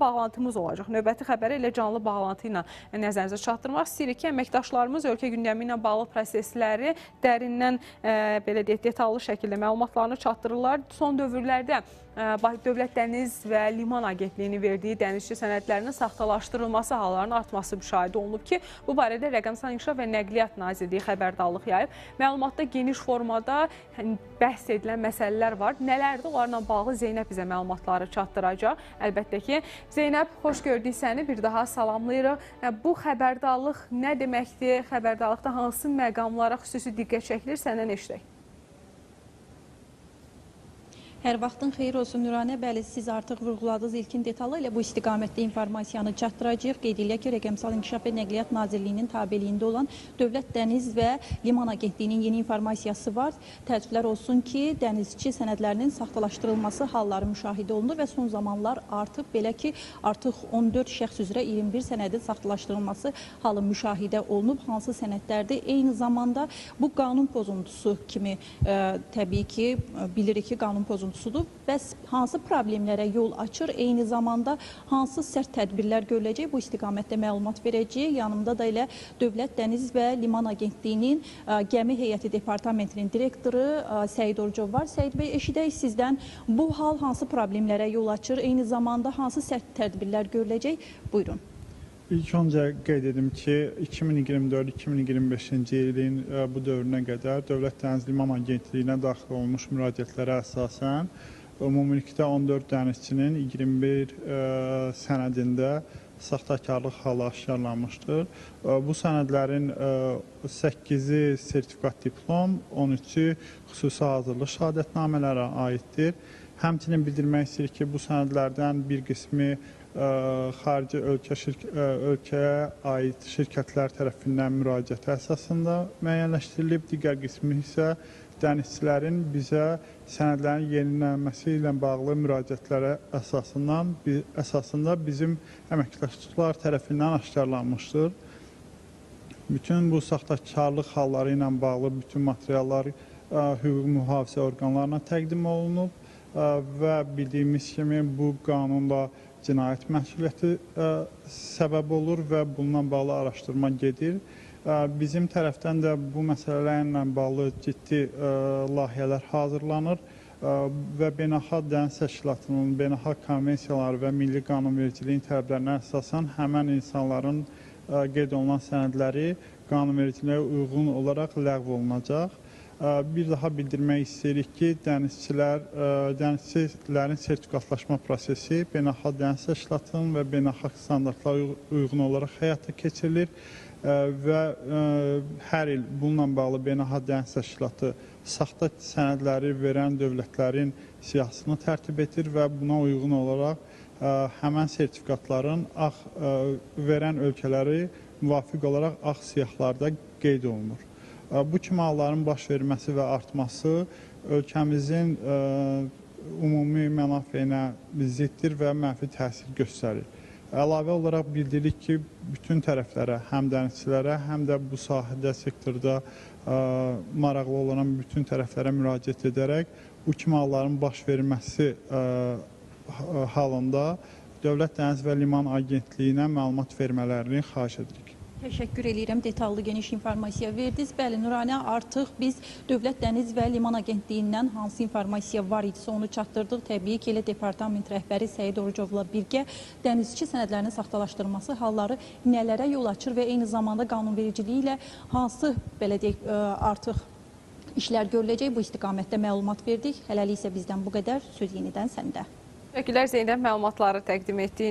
Bağlantımız olacaq. Növbəti xəbəri elə canlı bağlantı ilə nəzərinizə çatdırmaq istəyirik ki, əməkdaşlarımız ölkə gündəmi ilə bağlı prosesləri dərindən, belə deyək, detallı şəkildə məlumatlarını çatdırırlar. Son dövrlərdə Dövlət Dəniz və Liman Agentliyinin verdiyi dənizçi sənədlərinin saxtalaşdırılması hallarının artması müşahidə olunub ki, bu barədə Rəqəmsal İnkişaf və Nəqliyyat Nazirliyi xəbərdarlıq yayıb. Məlumatda geniş formada bəhs edilən məsələlər var. Nələrdir? Onlarla bağlı Zeynəb bizə məlumatları çatdıracaq. Əlbəttə ki, Zeynəb, xoş gördük səni, bir daha salamlayırıq. Bu xəbərdarlıq nə deməkdir? Xəbərdarlıqda hansı məqamlara xüsusi diqqət çəkilir? Səndən eşidək. Hər vaxtın xeyir olsun Nuranə. Bəli, siz artıq vurğuladınız, ilkin detallı ilə bu istiqamətdə informasiyanı çatdıracağıq. Qeyd edilək ki, Rəqəmsal İnkişaf və Nəqliyyat Nazirliyinin tabeliyində olan Dövlət Dəniz və Liman Agentliyinin yeni informasiyası var. Təəssüflər olsun ki, dənizçi sənədlərinin saxtalaşdırılması halları müşahidə olunur və son zamanlar artıq 14 şəxs üzrə 21 sənədin saxtalaşdırılması halı müşahidə olunub. Hansı sənədlərdir? Eyni zamanda bu qanun pozuntusu kimi təbii ki, bilirik ki, qanun pozuntusudur. Bəs hansı problemlərə yol açır, eyni zamanda hansı sərt tədbirlər görüləcək, bu istiqamətdə məlumat verəcək. Yanımda da elə Dövlət Dəniz və Liman Agentliyinin Gəmi Heyəti Departamentinin direktoru Səid Orucov var. Səid bəy, eşidək sizdən bu hal hansı problemlərə yol açır, eyni zamanda hansı sərt tədbirlər görüləcək? Buyurun. İlk öncə qeyd edim ki, 2024-2025-ci ilin bu dövrünə qədər Dövlət Dəniz Liman Agentliyinə daxil olmuş müraciətlərə əsasən ümumilikdə 14 dənizçinin 21 sənədində saxtakarlıq halı aşkarlanmışdır. Bu sənədlərin 8-i sertifikat diplom, 13-ü xüsusi hazırlıq şəhadətnamələrə aiddir. Həmçinin bildirmək istəyirik ki, bu sənədlərdən bir qismi xarici ölkəyə aid şirkətlər tərəfindən müraciətə əsasında müəyyənləşdirilib, digər qismi isə dənizçilərin bizə sənədlərin yenilənməsi ilə bağlı müraciətlərə əsasında bizim əməkdaşlar tərəfindən aşkarlanmışdır. Bütün bu saxtakarlıq halları ilə bağlı bütün materiallar hüquq mühafizə orqanlarına təqdim olunub və bildiyimiz kimi bu qanunla cinayət məsuliyyəti səbəb olur və bununla bağlı araşdırma gedir. Bizim tərəfdən də bu məsələlərlə bağlı ciddi layihələr hazırlanır və Beynəlxalq Dəniz Təşkilatının beynəlxalq konvensiyaları və milli qanunvericiliyin tələblərinə əsasən həmən insanların qeyd olunan sənədləri qanunvericiliyə uyğun olaraq ləğv olunacaq. Bir daha bildirmək istəyirik ki, dənizçilərin sertifikatlaşma prosesi Beynəlxalq Dəniz Təşkilatının və beynəlxalq standartlara uyğun olaraq həyata keçirilir və hər il bununla bağlı Beynəlxalq Dəniz Təşkilatı saxta sənədləri verən dövlətlərin siyahısını tərtib edir və buna uyğun olaraq həmən sertifikatların verən ölkələri müvafiq olaraq ağ siyahlarda qeyd olunur. Bu kimi halların baş verməsi və artması ölkəmizin ümumi mənafeyinə ziddir və mənfi təsir göstərir. Əlavə olaraq bildiririk ki, bütün tərəflərə, həm dənizçilərə, həm də bu sahədə, sektorda maraqlı olan bütün tərəflərə müraciət edərək bu kimi halların baş verməsi halında Dövlət Dəniz və Liman Agentliyinə məlumat vermələrini xahiş edirik. Təşəkkür edirəm, detallı geniş informasiya verdiniz. Bəli, Nuranə, artıq biz Dövlət Dəniz və Liman Agentliyindən hansı informasiya var idisə onu çatdırdıq. Təbii ki, elə departament rəhbəri Səid Orucovla birgə dənizçi sənədlərinin saxtalaşdırılması halları nələrə yol açır və eyni zamanda qanunvericiliyi ilə hansı, belə deyək, artıq işlər görüləcək, bu istiqamətdə məlumat verdik. Hələlik isə bizdən bu qədər. Söz yenidən səndə. Təşəkkürlər Zeynəb, məlumatları təqdim etdiyin